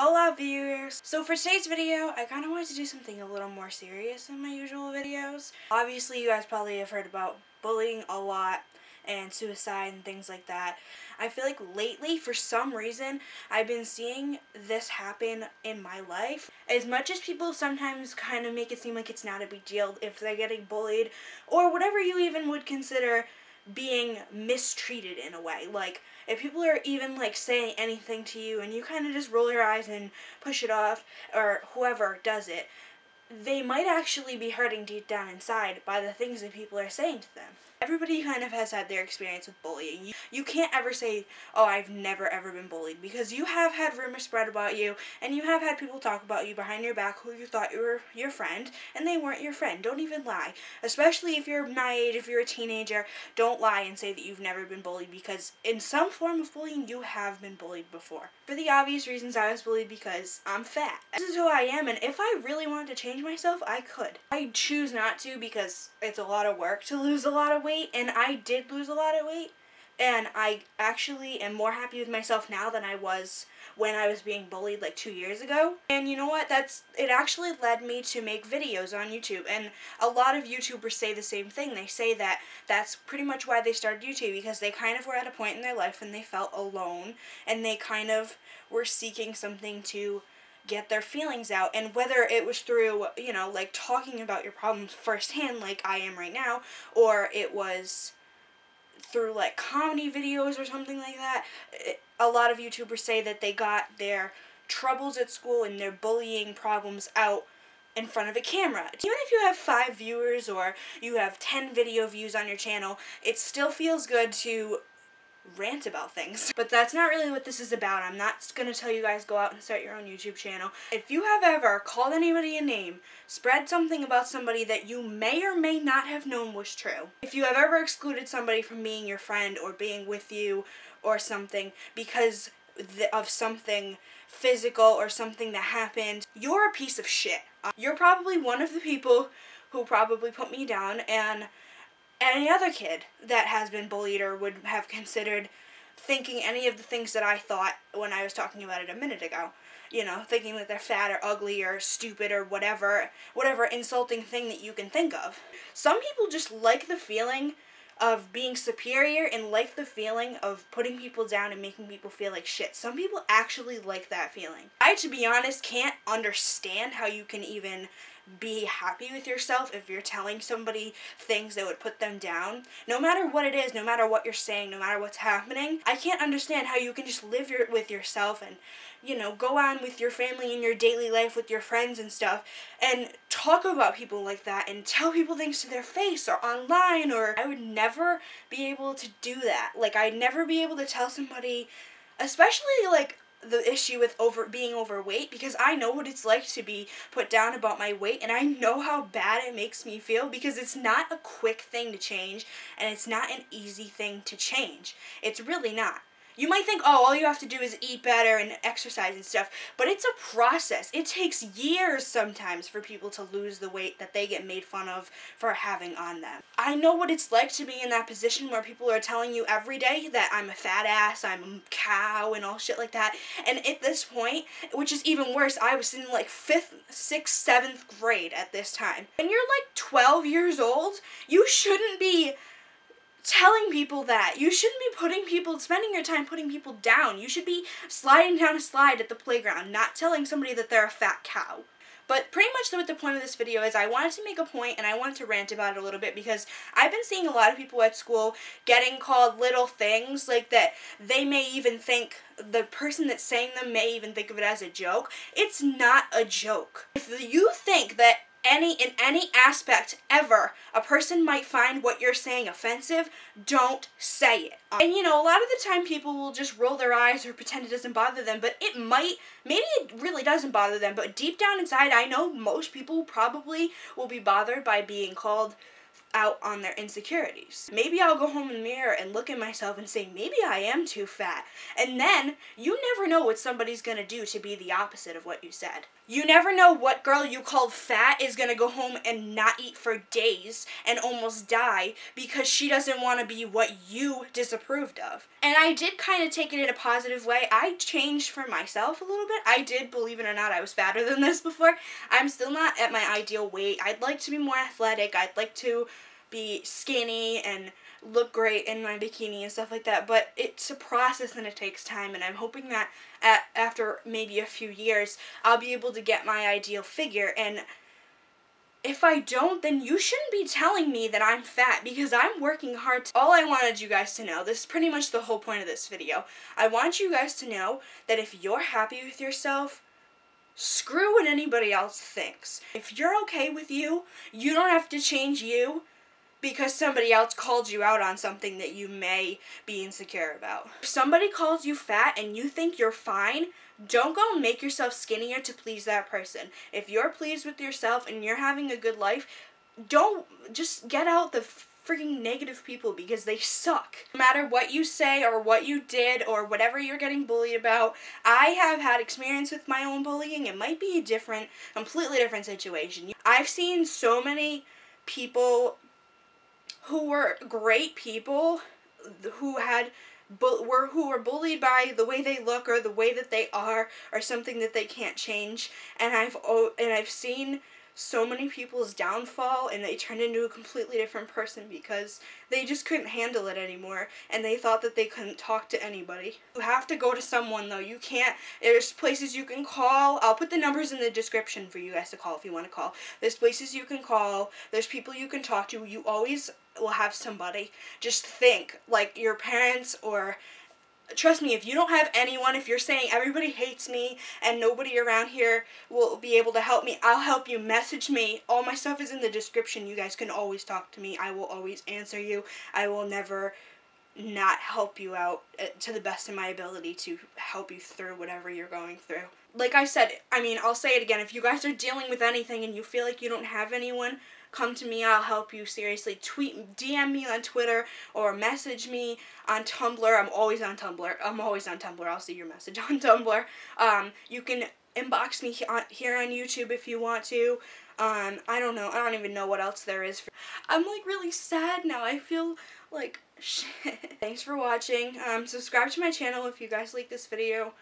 Hola viewers! So for today's video, I kind of wanted to do something a little more serious than my usual videos. Obviously you guys probably have heard about bullying a lot and suicide and things like that. I feel like lately, for some reason, I've been seeing this happen in my life. As much as people sometimes kind of make it seem like it's not a big deal if they're getting bullied or whatever you even would consider being mistreated in a way. Like, if people are even like saying anything to you and you kind of just roll your eyes and push it off, or whoever does it, they might actually be hurting deep down inside by the things that people are saying to them. Everybody kind of has had their experience with bullying. You can't ever say, oh, I've never ever been bullied, because you have had rumors spread about you, and you have had people talk about you behind your back who you thought you were your friend, and they weren't your friend. Don't even lie. Especially if you're my age, if you're a teenager, don't lie and say that you've never been bullied, because in some form of bullying, you have been bullied before. For the obvious reasons, I was bullied because I'm fat. This is who I am, and if I really wanted to change myself, I could. I choose not to because it's a lot of work to lose a lot of weight, and I did lose a lot of weight, and I actually am more happy with myself now than I was when I was being bullied like 2 years ago. And you know what? It actually led me to make videos on YouTube, and a lot of YouTubers say the same thing. They say that that's pretty much why they started YouTube, because they kind of were at a point in their life when they felt alone, and they kind of were seeking something to get their feelings out. And whether it was through, like talking about your problems firsthand like I am right now, or it was through like comedy videos or something like that, a lot of YouTubers say that they got their troubles at school and their bullying problems out in front of a camera. Even if you have 5 viewers or you have 10 video views on your channel, it still feels good to rant about things. But that's not really what this is about. I'm not going to tell you guys go out and start your own YouTube channel. If you have ever called anybody a name, spread something about somebody that you may or may not have known was true, if you have ever excluded somebody from being your friend or being with you or something because of something physical or something that happened, you're a piece of shit. You're probably one of the people who probably put me down, and any other kid that has been bullied or would have considered thinking any of the things that I thought when I was talking about it a minute ago. Thinking that they're fat or ugly or stupid or whatever insulting thing that you can think of. Some people just like the feeling of being superior and like the feeling of putting people down and making people feel like shit. Some people actually like that feeling. I, to be honest, can't understand how you can even be happy with yourself if you're telling somebody things that would put them down. No matter what it is, no matter what you're saying, no matter what's happening, I can't understand how you can just live with yourself and, go on with your family and your daily life with your friends and stuff and talk about people like that and tell people things to their face or online. Or I would never be able to do that. Like, I'd never be able to tell somebody, especially like the issue with being overweight, because I know what it's like to be put down about my weight, and I know how bad it makes me feel, because it's not a quick thing to change, and it's not an easy thing to change. It's really not. You might think, oh, all you have to do is eat better and exercise and stuff, but it's a process. It takes years sometimes for people to lose the weight that they get made fun of for having on them. I know what it's like to be in that position where people are telling you every day that I'm a fat ass, I'm a cow, and all shit like that. And at this point, which is even worse, I was in like 5th, 6th, 7th grade at this time. When you're like 12 years old, you shouldn't be telling people that. You shouldn't be spending your time putting people down. You should be sliding down a slide at the playground, not telling somebody that they're a fat cow. But pretty much what the point of this video is, I wanted to make a point and I wanted to rant about it a little bit, because I've been seeing a lot of people at school getting called little things like that. They may even think, the person that's saying them may even think of it as a joke. It's not a joke. If you think that in any aspect ever a person might find what you're saying offensive, don't say it. And a lot of the time people will just roll their eyes or pretend it doesn't bother them, but maybe it really doesn't bother them, but deep down inside I know most people probably will be bothered by being called out on their insecurities. Maybe I'll go home in the mirror and look at myself and say, maybe I am too fat. And then you never know what somebody's gonna do to be the opposite of what you said. You never know what girl you called fat is gonna go home and not eat for days and almost die because she doesn't want to be what you disapproved of. And I did kind of take it in a positive way. I changed for myself a little bit. I did, believe it or not, I was fatter than this before. I'm still not at my ideal weight. I'd like to be more athletic. I'd like to be skinny and look great in my bikini and stuff like that, but it's a process and it takes time, and I'm hoping that after maybe a few years I'll be able to get my ideal figure. And if I don't, then you shouldn't be telling me that I'm fat, because I'm working hard. All I wanted you guys to know, this is pretty much the whole point of this video, I want you guys to know that if you're happy with yourself, screw what anybody else thinks. If you're okay with you, you don't have to change you because somebody else called you out on something that you may be insecure about. If somebody calls you fat and you think you're fine, don't go and make yourself skinnier to please that person. If you're pleased with yourself and you're having a good life, don't just get out the freaking negative people, because they suck. No matter what you say or what you did or whatever you're getting bullied about, I have had experience with my own bullying. It might be a completely different situation. I've seen so many people who were great people who were bullied by the way they look or the way that they are or something that they can't change, and I've seen so many people's downfall, and they turned into a completely different person because they just couldn't handle it anymore, and they thought that they couldn't talk to anybody. You have to go to someone, though. You can't. There's places you can call. I'll put the numbers in the description for you guys to call if you want to call. There's places you can call. There's people you can talk to. You always will have somebody. Just think, like your parents, or trust me, if you don't have anyone, if you're saying everybody hates me and nobody around here will be able to help me, I'll help you. Message me. All my stuff is in the description. You guys can always talk to me. I will always answer you. I will never not help you out to the best of my ability to help you through whatever you're going through. Like I said, I'll say it again, if you guys are dealing with anything and you feel like you don't have anyone, come to me. I'll help you. Seriously, DM me on Twitter or message me on Tumblr. I'm always on Tumblr. I'll see your message on Tumblr. You can inbox me here on YouTube if you want to. I don't know. I don't even know what else there is. I'm like really sad now. I feel like shit. Thanks for watching. Subscribe to my channel if you guys like this video.